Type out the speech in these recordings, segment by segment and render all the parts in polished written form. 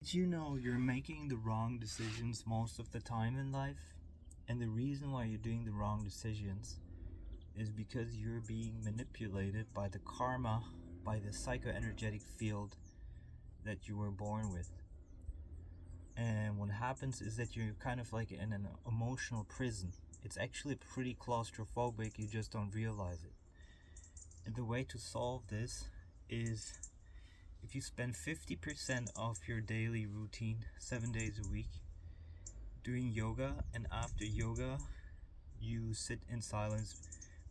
Did you know you're making the wrong decisions most of the time in life? And the reason why you're doing the wrong decisions is because you're being manipulated by the karma, by the psychoenergetic field that you were born with. And what happens is that you're kind of like in an emotional prison. It's actually pretty claustrophobic, you just don't realize it. And the way to solve this is if you spend 50% of your daily routine, 7 days a week, doing yoga, and after yoga you sit in silence,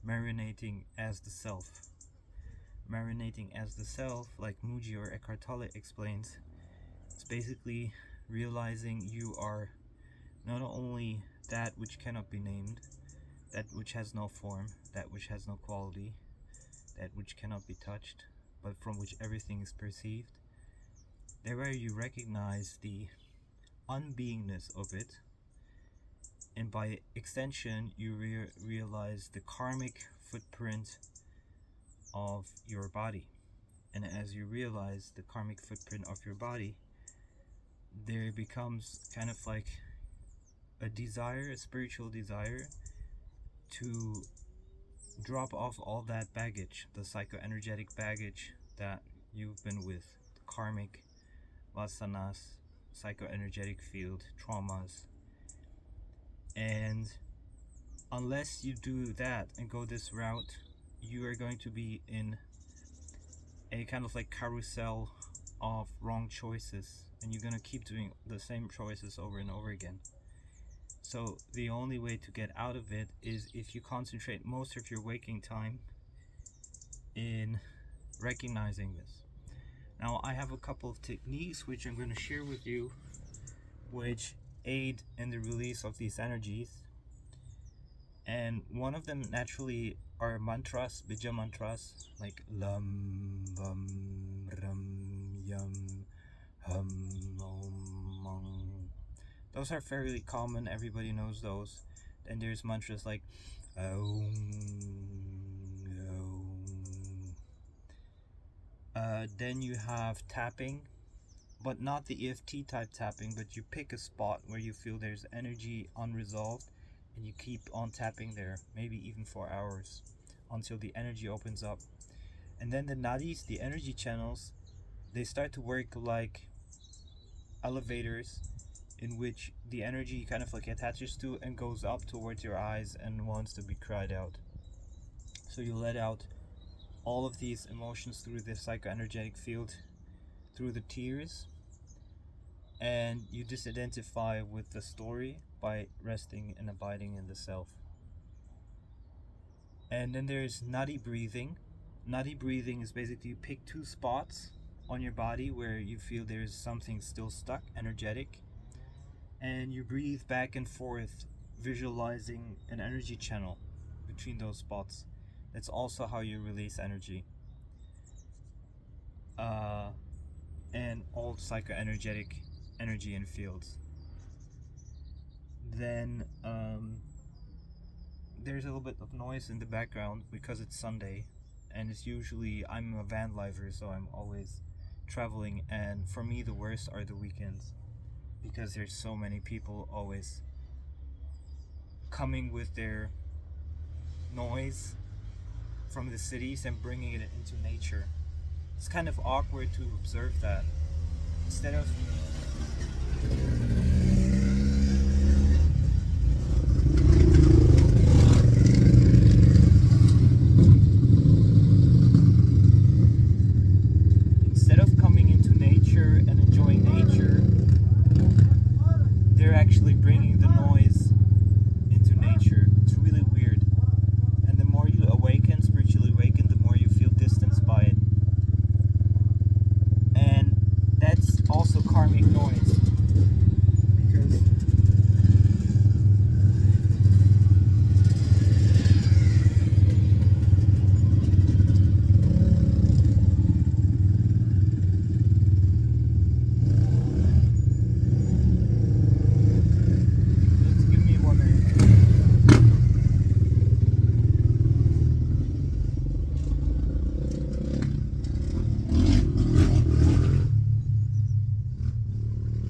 marinating as the self. Marinating as the self, like Muji or Eckhart Tolle explains, it's basically realizing you are not only that which cannot be named, that which has no form, that which has no quality, that which cannot be touched, but from which everything is perceived. Thereby you recognize the unbeingness of it, and by extension you realize the karmic footprint of your body. And as you realize the karmic footprint of your body, there becomes kind of like a desire, a spiritual desire, to drop off all that baggage, the psychoenergetic baggage that you've been with, the karmic vasanas, psychoenergetic field, traumas. And unless you do that and go this route, you are going to be in a kind of like carousel of wrong choices, and you're going to keep doing the same choices over and over again. So the only way to get out of it is if you concentrate most of your waking time in recognizing this. Now I have a couple of techniques which I'm going to share with you, which aid in the release of these energies. And one of them naturally are mantras, bija mantras, like lam, vam, ram, yam, hum, om, mang. Those are fairly common, everybody knows those. Then there's mantras like then you have tapping, but not the EFT type tapping, but you pick a spot where you feel there's energy unresolved and you keep on tapping there, maybe even for hours, until the energy opens up. And then the nadis, the energy channels, they start to work like elevators in which the energy kind of like attaches to and goes up towards your eyes and wants to be cried out. So you let out all of these emotions through the psychoenergetic field, through the tears, and you disidentify with the story by resting and abiding in the self. And then there's nadi breathing. Nadi breathing is basically you pick two spots on your body where you feel there's something still stuck, energetic, and you breathe back and forth, visualizing an energy channel between those spots. That's also how you release energy. And all psychoenergetic energy and fields. Then there's a little bit of noise in the background because it's Sunday, and it's usually, I'm a van lifer, so I'm always traveling, and for me the worst are the weekends because there's so many people always coming with their noise from the cities and bringing it into nature. It's kind of awkward to observe that. Instead of coming into nature and enjoying nature, they're actually bringing the noise into nature. It's really weird. And the more you awaken, spiritually awaken, the more you feel distanced by it. And that's also karmic noise. Because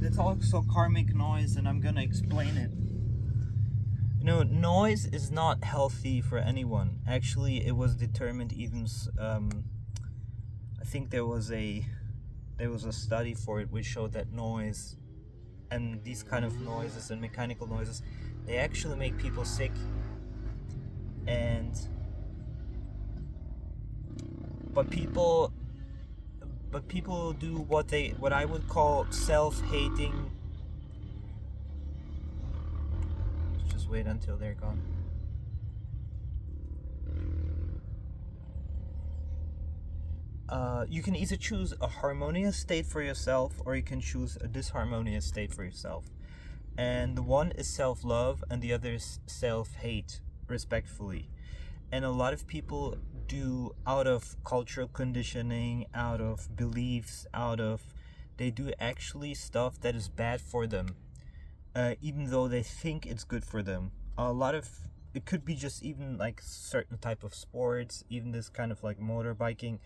it's also karmic noise, and I'm gonna explain it. Noise is not healthy for anyone. Actually, it was determined even. I think there was a study for it which showed that noise and these kind of noises and mechanical noises, they actually make people sick. And but people do what I would call self-hating. Let's just wait until they're gone. You can either choose a harmonious state for yourself, or you can choose a disharmonious state for yourself. And the one is self-love and the other is self-hate, respectfully. And a lot of people do, out of cultural conditioning, out of beliefs, they do actually stuff that is bad for them, even though they think it's good for them. A lot of it could be just even like certain type of sports, even this kind of like motorbiking.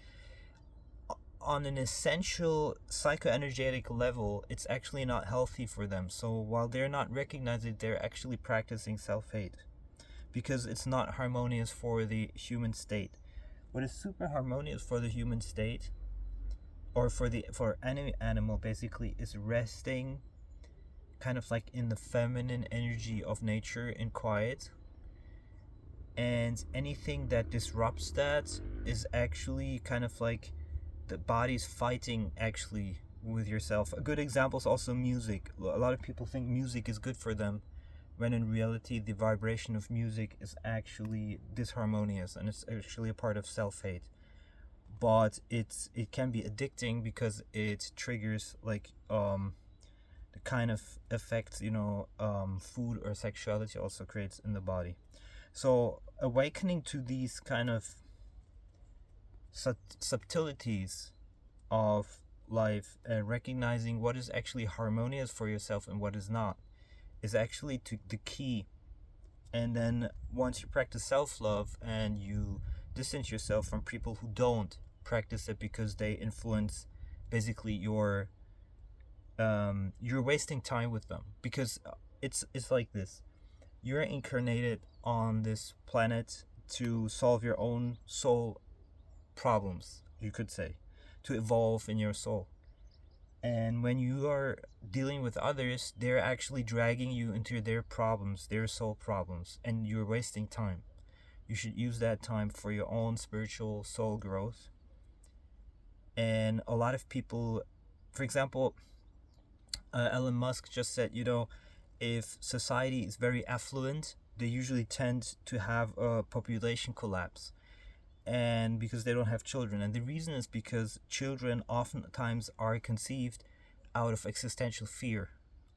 On an essential psychoenergetic level, it's actually not healthy for them. So while they're not recognizing it, they're actually practicing self-hate, because it's not harmonious for the human state. What is super harmonious for the human state, or for any animal basically, is resting kind of like in the feminine energy of nature in quiet. And anything that disrupts that is actually kind of like the body's fighting actually with yourself. A good example is also music. A lot of people think music is good for them, when in reality the vibration of music is actually disharmonious, and it's actually a part of self-hate. But it can be addicting because it triggers like the kind of effects food or sexuality also creates in the body. So awakening to these kind of subtleties of life, and recognizing what is actually harmonious for yourself and what is not, is actually the key. And then once you practice self-love and you distance yourself from people who don't practice it because they influence basically you're wasting time with them, because it's like this: you're incarnated on this planet to solve your own soul problems, you could say, to evolve in your soul. And when you are dealing with others, they're actually dragging you into their problems, their soul problems, and you're wasting time. You should use that time for your own spiritual soul growth. And a lot of people, for example, Elon Musk just said, if society is very affluent, they usually tend to have a population collapse, and because they don't have children. And the reason is because children oftentimes are conceived out of existential fear.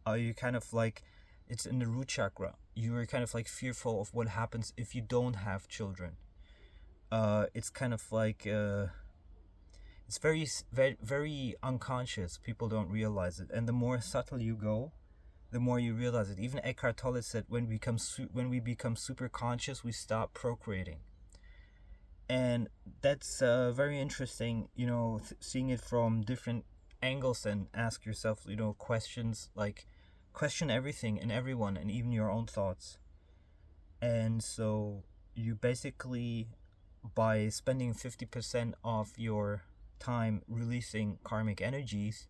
You kind of like, it's in the root chakra. You are kind of like fearful of what happens if you don't have children. It's kind of like it's very, very, very unconscious. People don't realize it, and the more subtle you go, the more you realize it. Even Eckhart Tolle said, when we become super conscious, we stop procreating. And that's very interesting, seeing it from different angles, and ask yourself, questions like, question everything and everyone, and even your own thoughts. And so you basically, by spending 50% of your time releasing karmic energies,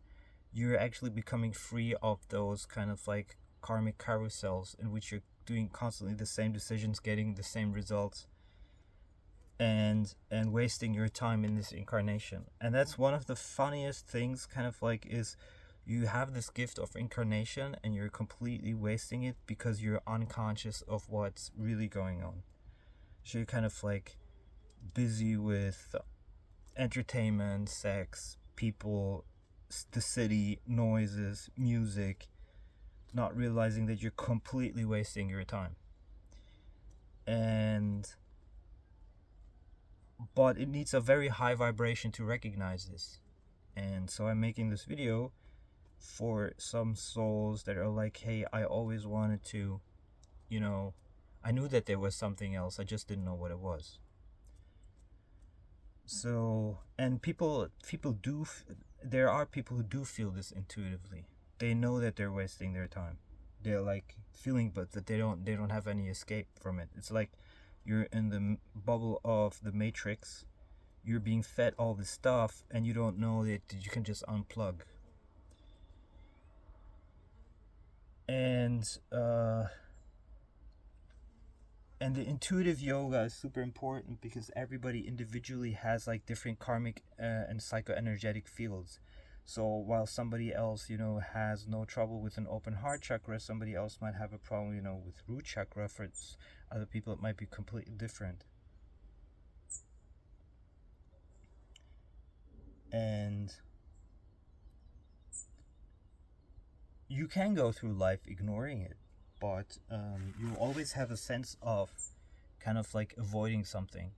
you're actually becoming free of those kind of like karmic carousels in which you're doing constantly the same decisions, getting the same results, and wasting your time in this incarnation. And that's one of the funniest things, kind of like, is you have this gift of incarnation and you're completely wasting it because you're unconscious of what's really going on. So you're kind of like busy with entertainment, sex, people, the city, noises, music, not realizing that you're completely wasting your time. But it needs a very high vibration to recognize this. And so I'm making this video for some souls that are like, hey, I always wanted to, I knew that there was something else, I just didn't know what it was. So, and there are people who do feel this intuitively. they know that they're wasting their time. They're like feeling, but that they don't have any escape from it. It's like you're in the bubble of the matrix. You're being fed all this stuff, and you don't know that you can just unplug. And and the intuitive yoga is super important because everybody individually has like different karmic and psychoenergetic fields. So while somebody else, has no trouble with an open heart chakra, somebody else might have a problem, with root chakra. For other people, it might be completely different. And you can go through life ignoring it, but you always have a sense of kind of like avoiding something.